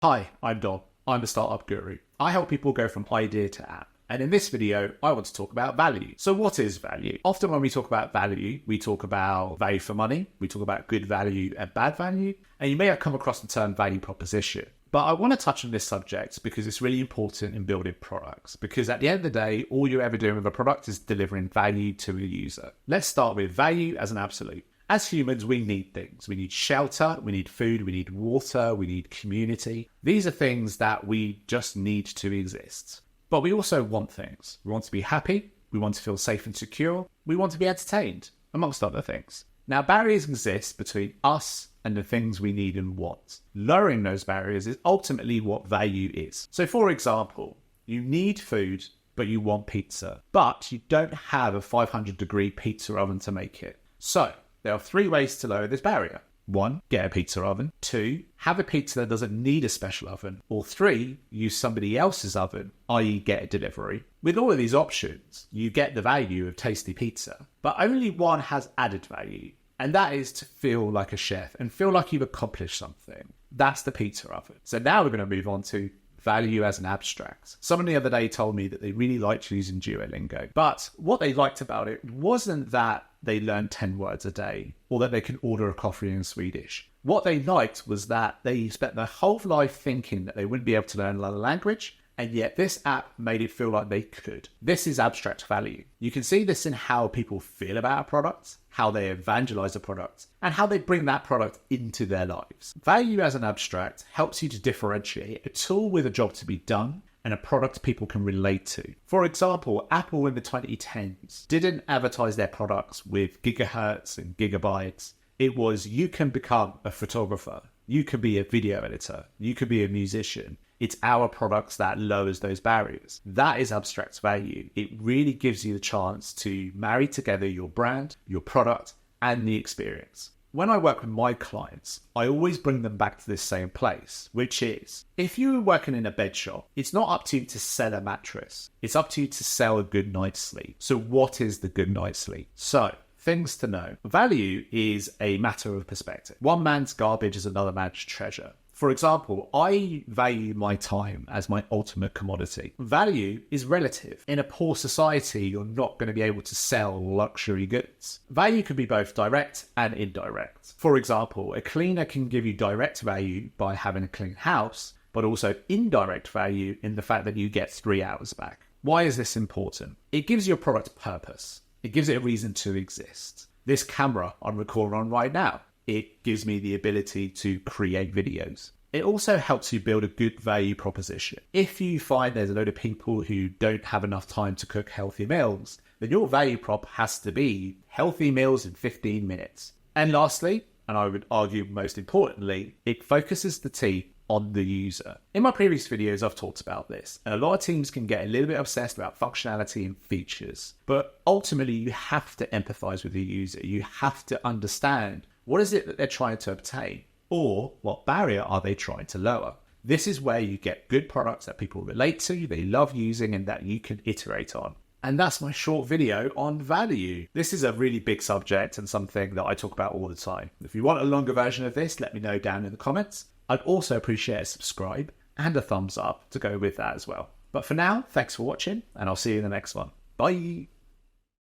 Hi, I'm Dom. I'm a startup guru. I help people go from idea to app. And in this video, I want to talk about value. So what is value? Often when we talk about value, we talk about value for money. We talk about good value and bad value. And you may have come across the term value proposition. But I want to touch on this subject because it's really important in building products. Because at the end of the day, all you're ever doing with a product is delivering value to a user. Let's start with value as an absolute. As humans, we need things. We need shelter, we need food, we need water, we need community. These are things that we just need to exist. But we also want things. We want to be happy, we want to feel safe and secure, we want to be entertained, amongst other things. Now, barriers exist between us and the things we need and want. Lowering those barriers is ultimately what value is. So for example, you need food, but you want pizza, but you don't have a 500-degree pizza oven to make it. So there are 3 ways to lower this barrier. 1, get a pizza oven. 2, have a pizza that doesn't need a special oven. Or 3, use somebody else's oven, i.e. get a delivery. With all of these options, you get the value of tasty pizza, but only one has added value, and that is to feel like a chef and feel like you've accomplished something. That's the pizza oven. So now we're going to move on to value as an abstract. Someone the other day told me that they really liked using Duolingo, but what they liked about it wasn't that they learned 10 words a day or that they could order a coffee in Swedish. What they liked was that they spent their whole life thinking that they wouldn't be able to learn another language, and yet this app made it feel like they could. This is abstract value. You can see this in how people feel about a product, how they evangelize a product, and how they bring that product into their lives. Value as an abstract helps you to differentiate a tool with a job to be done and a product people can relate to. For example, Apple in the 2010s didn't advertise their products with gigahertz and gigabytes. It was, you can become a photographer, you can be a video editor, you can be a musician. It's our products that lowers those barriers. That is abstract value. It really gives you the chance to marry together your brand, your product, and the experience. When I work with my clients, I always bring them back to this same place, which is, if you're working in a bed shop, it's not up to you to sell a mattress. It's up to you to sell a good night's sleep. So what is the good night's sleep? So, things to know. Value is a matter of perspective. One man's garbage is another man's treasure. For example, I value my time as my ultimate commodity. Value is relative. In a poor society, you're not going to be able to sell luxury goods. Value can be both direct and indirect. For example, a cleaner can give you direct value by having a clean house, but also indirect value in the fact that you get 3 hours back. Why is this important? It gives your product purpose. It gives it a reason to exist. This camera I'm recording on right now, it gives me the ability to create videos. It also helps you build a good value proposition. If you find there's a load of people who don't have enough time to cook healthy meals, then your value prop has to be healthy meals in 15 minutes. And lastly, and I would argue most importantly, it focuses the team on the user. In my previous videos, I've talked about this. And a lot of teams can get a little bit obsessed about functionality and features, but ultimately you have to empathize with the user. You have to understand what is it that they're trying to obtain, or what barrier are they trying to lower. This is where you get good products that people relate to, they love using, and that you can iterate on. And that's my short video on value. This is a really big subject and something that I talk about all the time. If you want a longer version of this, let me know down in the comments. I'd also appreciate a subscribe and a thumbs up to go with that as well. But for now, thanks for watching, and I'll see you in the next one. Bye!